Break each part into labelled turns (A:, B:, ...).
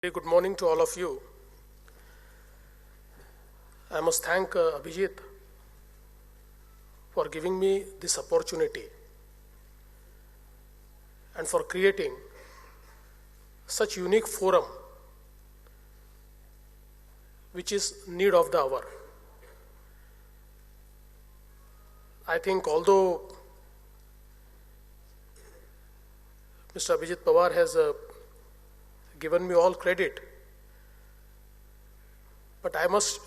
A: Very good morning to all of you. I must thank Abhijit for giving me this opportunity and for creating such unique forum which is need of the hour. I think although Mr. Abhijit Pawar has given me all credit, but I must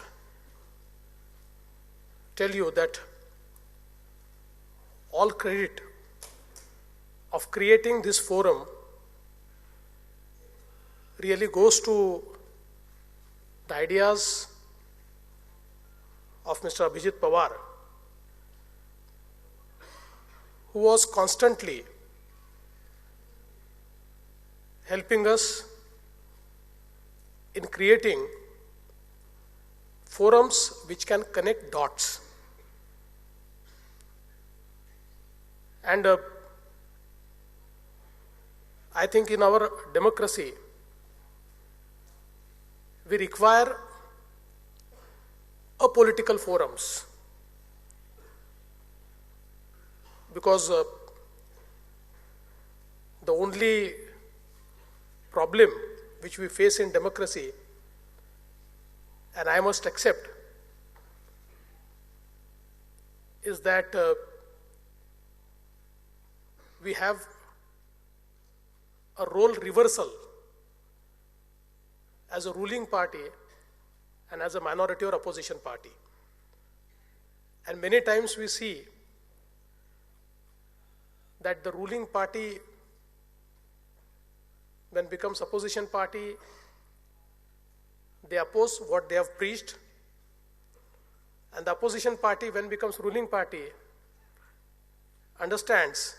A: tell you that all credit of creating this forum really goes to the ideas of Mr. Abhijit Pawar, who was constantly helping us in creating forums which can connect dots. And I think in our democracy, we require apolitical forums because the only problem which we face in democracy, and I must accept, is that we have a role reversal as a ruling party and as a minority or opposition party. And many times we see that the ruling party, when becomes opposition party, they oppose what they have preached, and the opposition party, when becomes ruling party, understands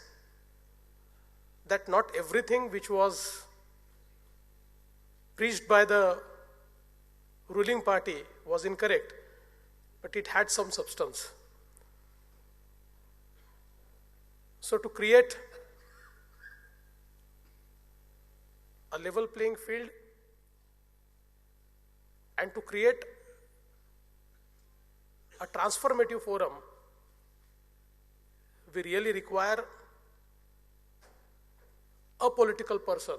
A: that not everything which was preached by the ruling party was incorrect, but it had some substance. So to create a level playing field and to create a transformative forum, we really require a political person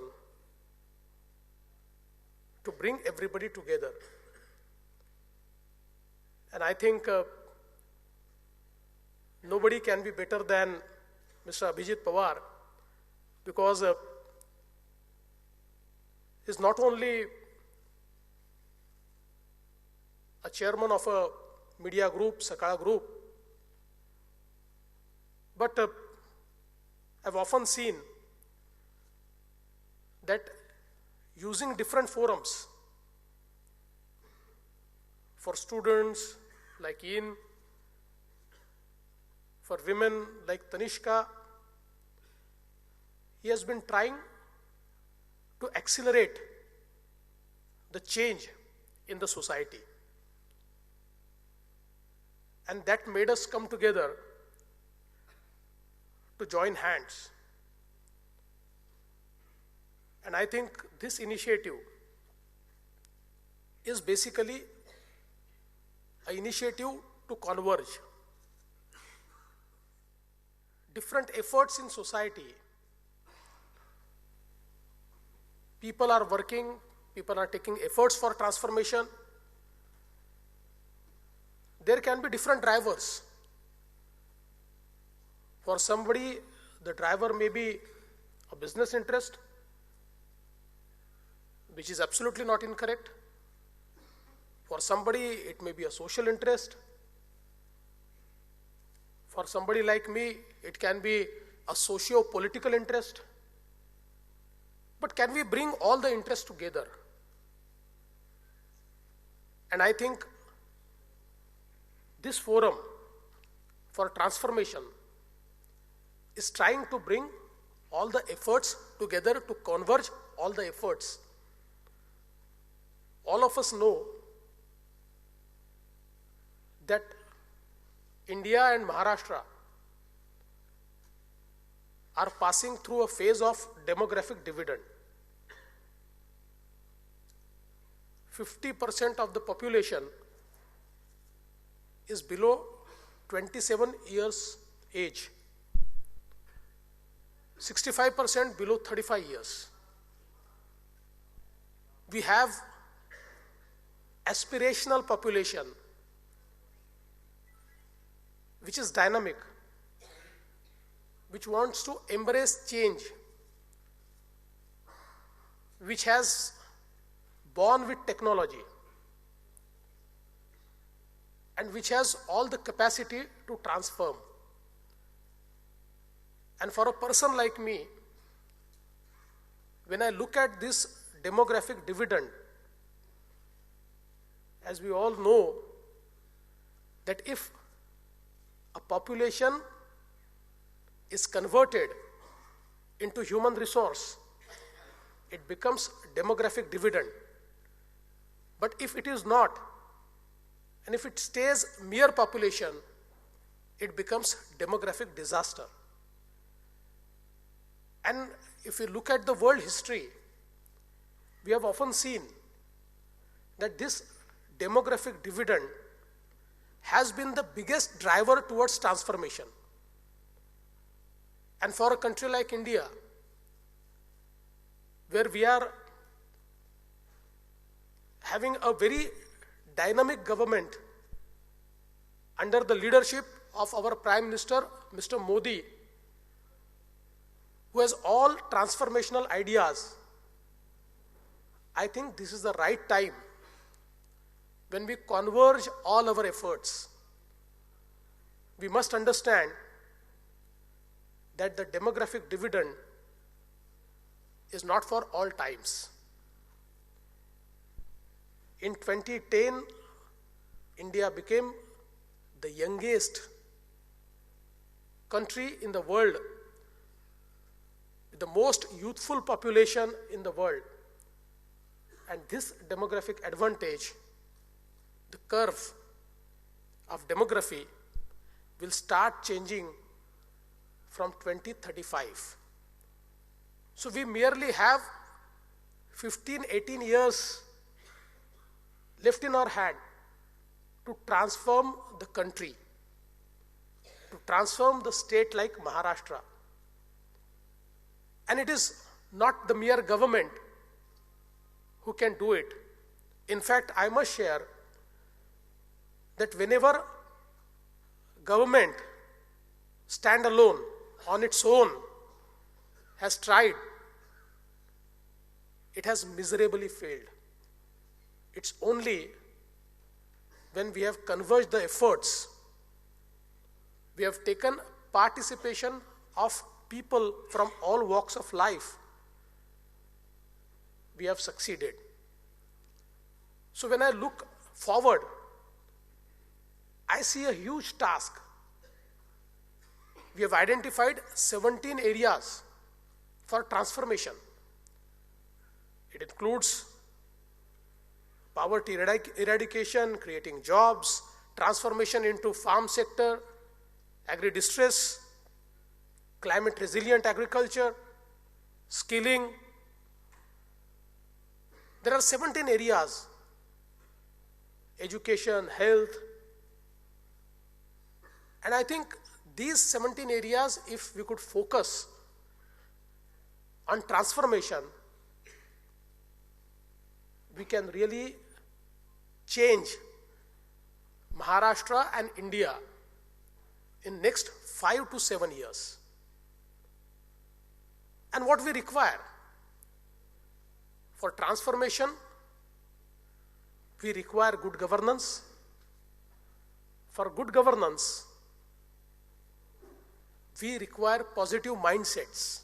A: to bring everybody together. And I think nobody can be better than Mr. Abhijit Pawar, because he's not only a chairman of a media group, Sakala group, but I've often seen that using different forums for students like Ian, for women like Tanishka, he has been trying to accelerate the change in the society. And that made us come together to join hands. And I think this initiative is basically an initiative to converge different efforts in society. People are working, people are taking efforts for transformation. There can be different drivers. For somebody, the driver may be a business interest, which is absolutely not incorrect. For somebody, it may be a social interest. For somebody like me, it can be a socio-political interest. But can we bring all the interests together? And I think this forum for transformation is trying to bring all the efforts together, to converge all the efforts. All of us know that India and Maharashtra are passing through a phase of demographic dividend. 50% of the population is below 27 years age, 65% below 35 years. We have aspirational population which is dynamic, which wants to embrace change, which has born with technology, and which has all the capacity to transform. And for a person like me, when I look at this demographic dividend, as we all know, that if a population is converted into human resource, it becomes demographic dividend. But if it is not, and if it stays mere population, it becomes demographic disaster. And if we look at the world history, we have often seen that this demographic dividend has been the biggest driver towards transformation. And for a country like India, where we are having a very dynamic government under the leadership of our Prime Minister, Mr. Modi, who has all transformational ideas, I think this is the right time when we converge all our efforts. We must understand that the demographic dividend is not for all times. In 2010, India became the youngest country in the world, with the most youthful population in the world. And this demographic advantage, the curve of demography, will start changing from 2035. So we merely have 15, 18 years left in our hand to transform the country, to transform the state like Maharashtra. And it is not the mere government who can do it. In fact, I must share that whenever government stand alone on its own has tried, it has miserably failed. It's only when we have converged the efforts, we have taken participation of people from all walks of life, we have succeeded. So when I look forward, I see a huge task. We have identified 17 areas for transformation. It includes poverty eradication, creating jobs, transformation into farm sector, agri-distress, climate resilient agriculture, skilling. There are 17 areas: education, health. And I think these 17 areas, if we could focus on transformation, we can really change Maharashtra and India in next 5 to 7 years. And what we require for transformation, we require good governance. For good governance, we require positive mindsets.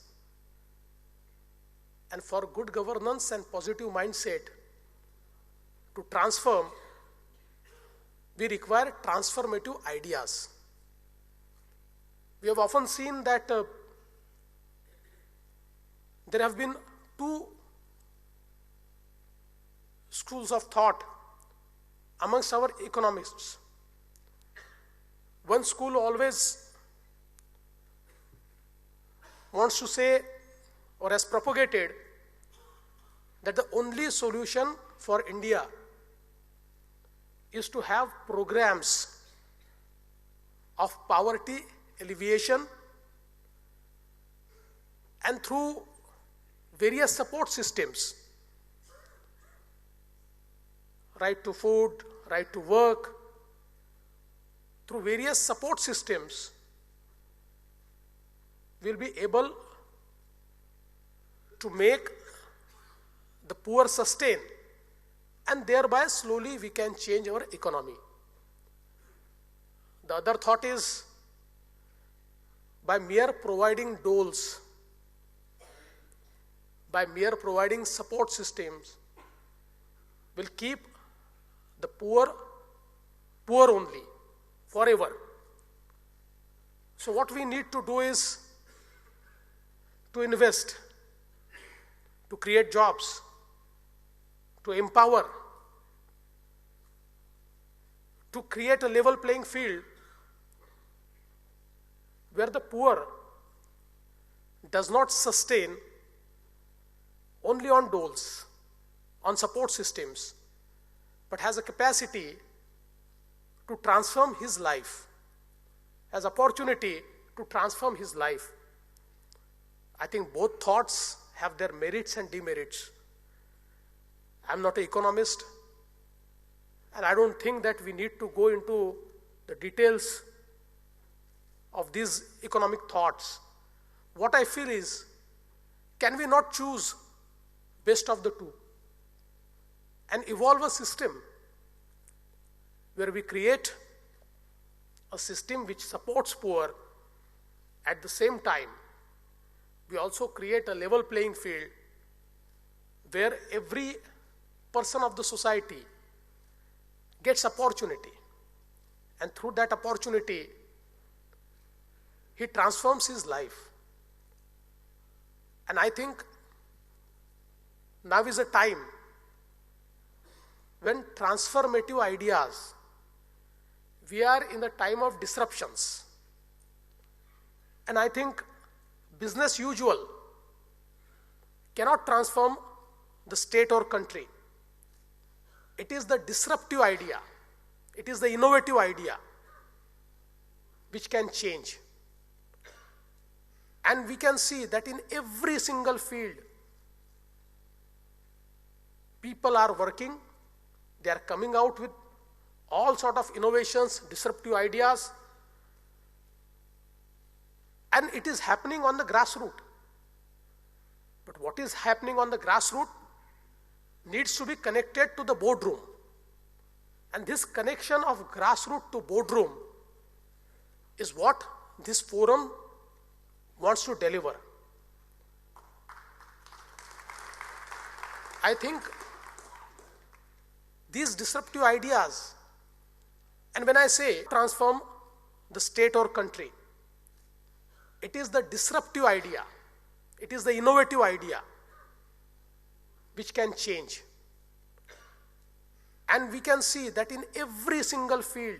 A: And for good governance and positive mindset to transform, we require transformative ideas. We have often seen that there have been two schools of thought amongst our economists. One school always wants to say, or has propagated, that the only solution for India is to have programs of poverty alleviation, and through various support systems, right to food, right to work, through various support systems, we'll be able to make the poor sustain, and thereby slowly we can change our economy. The other thought is, by mere providing doles, by mere providing support systems, will keep the poor only, forever. So what we need to do is to invest, to create jobs, to empower, to create a level playing field where the poor does not sustain only on doles, on support systems, but has a capacity to transform his life, has opportunity to transform his life. I think both thoughts have their merits and demerits. I'm not an economist, and I don't think that we need to go into the details of these economic thoughts. What I feel is, can we not choose best of the two and evolve a system where we create a system which supports poor, at the same time we also create a level playing field where every person of the society gets opportunity, and through that opportunity he transforms his life. And I think now is a time when transformative ideas, we are in the time of disruptions. And I think business usual cannot transform the state or country. It is the disruptive idea, it is the innovative idea which can change. And we can see that in every single field, people are working, they are coming out with all sort of innovations, disruptive ideas, and it is happening on the grassroots. But what is happening on the grassroots needs to be connected to the boardroom. And this connection of grassroots to boardroom is what this forum wants to deliver. I think these disruptive ideas, and when I say transform the state or country, it is the disruptive idea, it is the innovative idea which can change. And we can see that in every single field,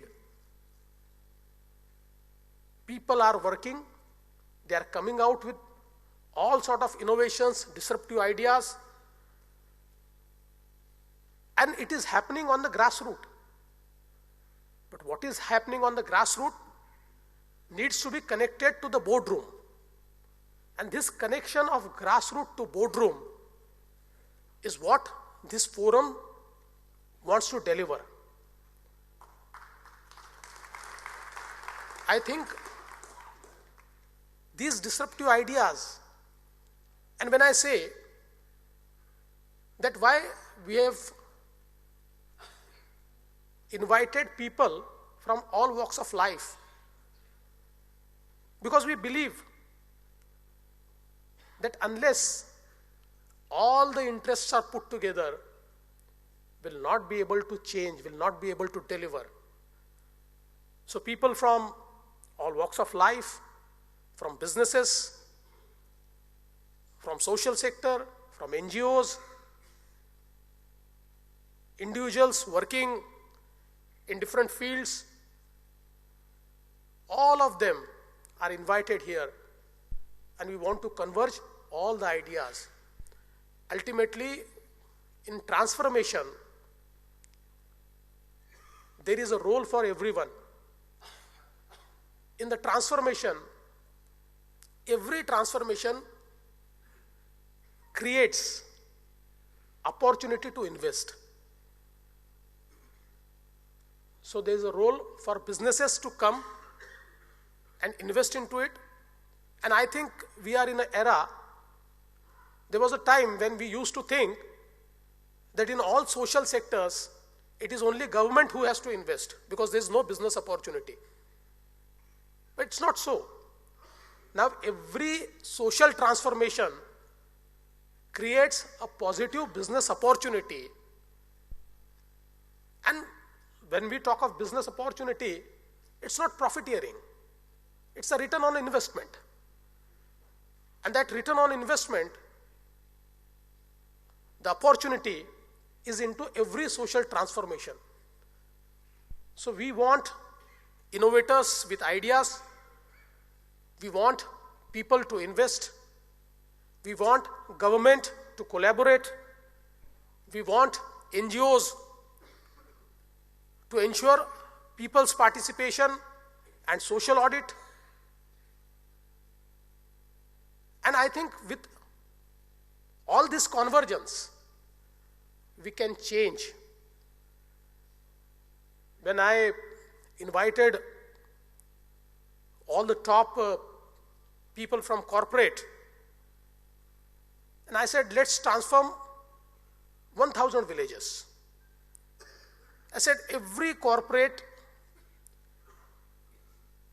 A: people are working, they are coming out with all sort of innovations, disruptive ideas, and it is happening on the grassroots. But what is happening on the grassroots needs to be connected to the boardroom. And this connection of grassroots to boardroom is what this forum wants to deliver. I think these disruptive ideas, and when I say that why we have invited people from all walks of life, because we believe that unless all the interests are put together, will not be able to change, will not be able to deliver. So people from all walks of life, from businesses, from social sector, from NGOs, individuals working in different fields, all of them are invited here, and we want to converge all the ideas. Ultimately, in transformation, there is a role for everyone. In the transformation, every transformation creates opportunity to invest. So there is a role for businesses to come and invest into it. And I think we are in an era, there was a time when we used to think that in all social sectors, it is only government who has to invest because there is no business opportunity. But it's not so. Now every social transformation creates a positive business opportunity. And when we talk of business opportunity, it's not profiteering. It's a return on investment. And that return on investment, the opportunity is into every social transformation. So we want innovators with ideas. We want people to invest. We want government to collaborate. We want NGOs to ensure people's participation and social audit. And I think with all this convergence, we can change. When I invited all the top people from corporate, and I said, let's transform 1,000 villages. I said, every corporate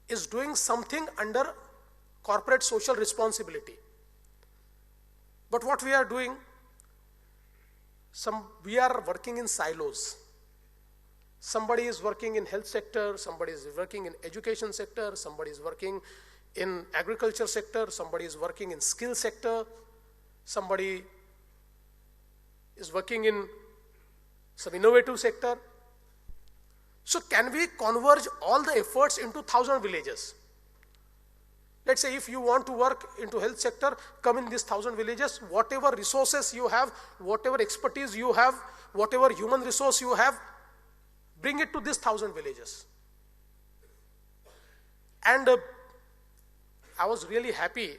A: is doing something under corporate social responsibility. But what we are doing, we are working in silos. Somebody is working in health sector, somebody is working in education sector, somebody is working in agriculture sector, somebody is working in skill sector, somebody is working in some innovative sector. So can we converge all the efforts into 1,000 villages? Let's say if you want to work into health sector, come in these 1,000 villages, whatever resources you have, whatever expertise you have, whatever human resource you have, bring it to these 1,000 villages. And I was really happy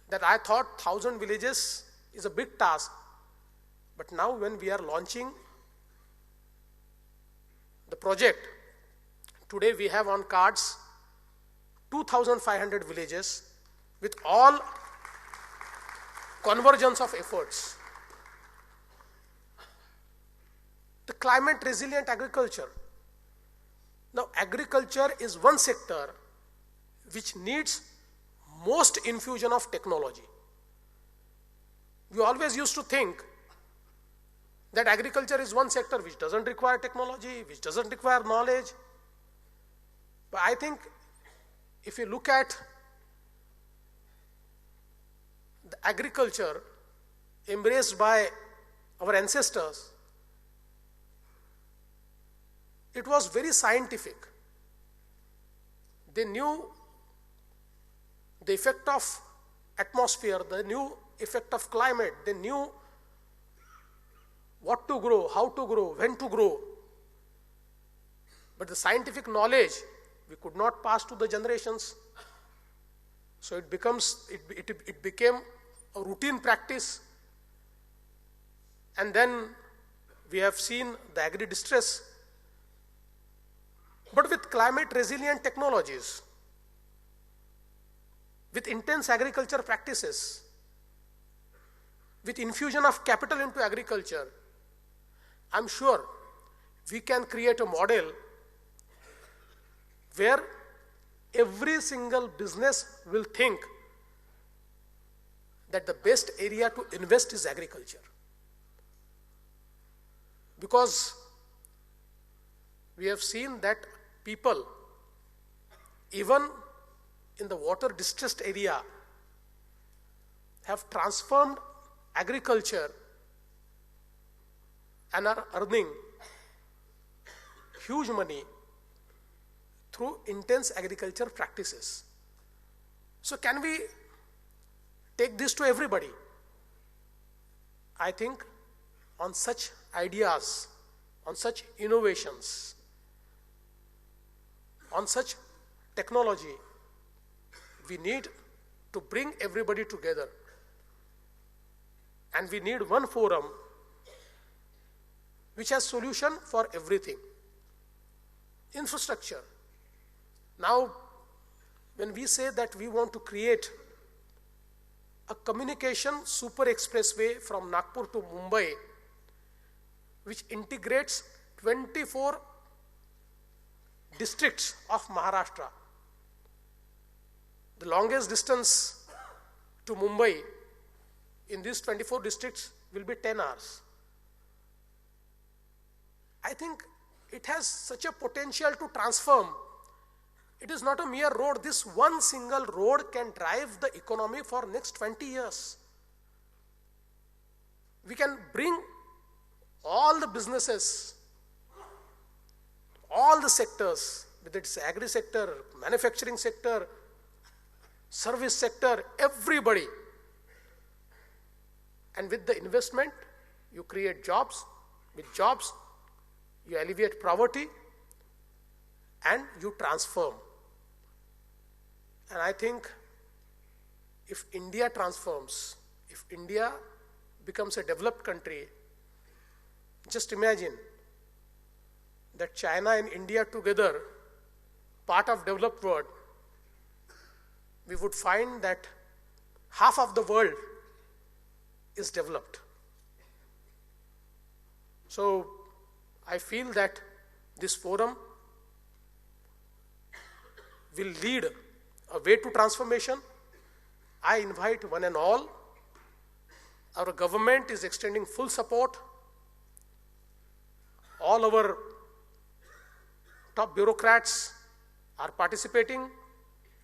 A: that I thought 1,000 villages is a big task. But now when we are launching the project, today we have on cards 2,500 villages with all convergence of efforts. The climate resilient agriculture. Now agriculture is one sector which needs most infusion of technology. We always used to think that agriculture is one sector which doesn't require technology, which doesn't require knowledge. But I think if you look at the agriculture embraced by our ancestors, it was very scientific. They knew the effect of atmosphere, they knew effect of climate, they knew what to grow, how to grow, when to grow. But the scientific knowledge we could not pass to the generations. So it became a routine practice. And then we have seen the agri-distress. But with climate resilient technologies, with intense agriculture practices, with infusion of capital into agriculture, I'm sure we can create a model where every single business will think that the best area to invest is agriculture. Because we have seen that people, even in the water distressed area, have transformed agriculture and are earning huge money through intense agriculture practices. So can we take this to everybody? I think on such ideas, on such innovations, on such technology, we need to bring everybody together. And we need one forum which has solution for everything. Infrastructure. Now, when we say that we want to create a communication super expressway from Nagpur to Mumbai, which integrates 24 districts of Maharashtra. The longest distance to Mumbai in these 24 districts will be 10 hours. I think it has such a potential to transform. It is not a mere road. This one single road can drive the economy for next 20 years. We can bring all the businesses, all the sectors, whether it's agri sector, manufacturing sector, service sector, everybody. And with the investment, you create jobs. With jobs, you alleviate poverty and you transform. And I think if India transforms, if India becomes a developed country, just imagine that China and India together, part of developed world, we would find that half of the world is developed. So I feel that this forum will lead a way to transformation. I invite one and all. Our government is extending full support. All our top bureaucrats are participating.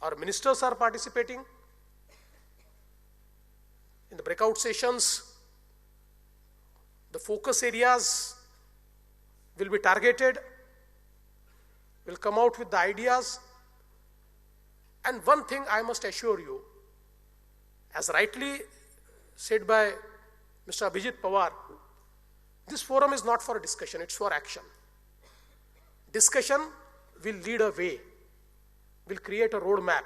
A: Our ministers are participating. In the breakout sessions, the focus areas will be targeted. We'll come out with the ideas. And one thing I must assure you, as rightly said by Mr. Abhijit Pawar, this forum is not for discussion, it's for action. Discussion will lead a way, will create a roadmap,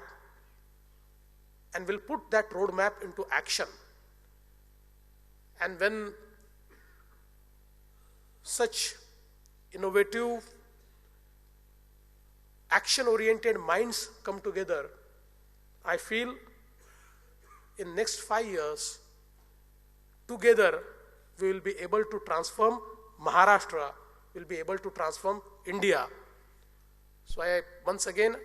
A: and will put that roadmap into action. And when such innovative, action-oriented minds come together, I feel in next 5 years, together we will be able to transform Maharashtra, will be able to transform India. So I once again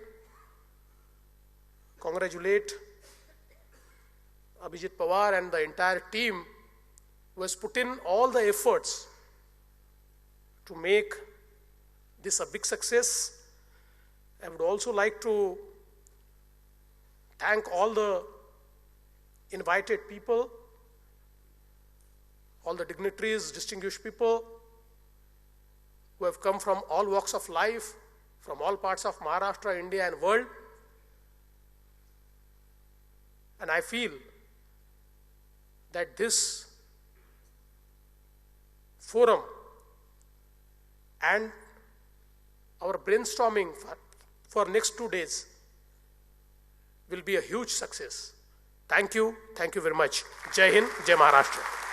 A: congratulate Abhijit Pawar and the entire team who has put in all the efforts to make this a big success. I would also like to thank all the invited people, all the dignitaries, distinguished people who have come from all walks of life, from all parts of Maharashtra, India and world. And I feel that this forum and our brainstorming for next 2 days will be a huge success. Thank you very much. Jai Hind, Jai Maharashtra.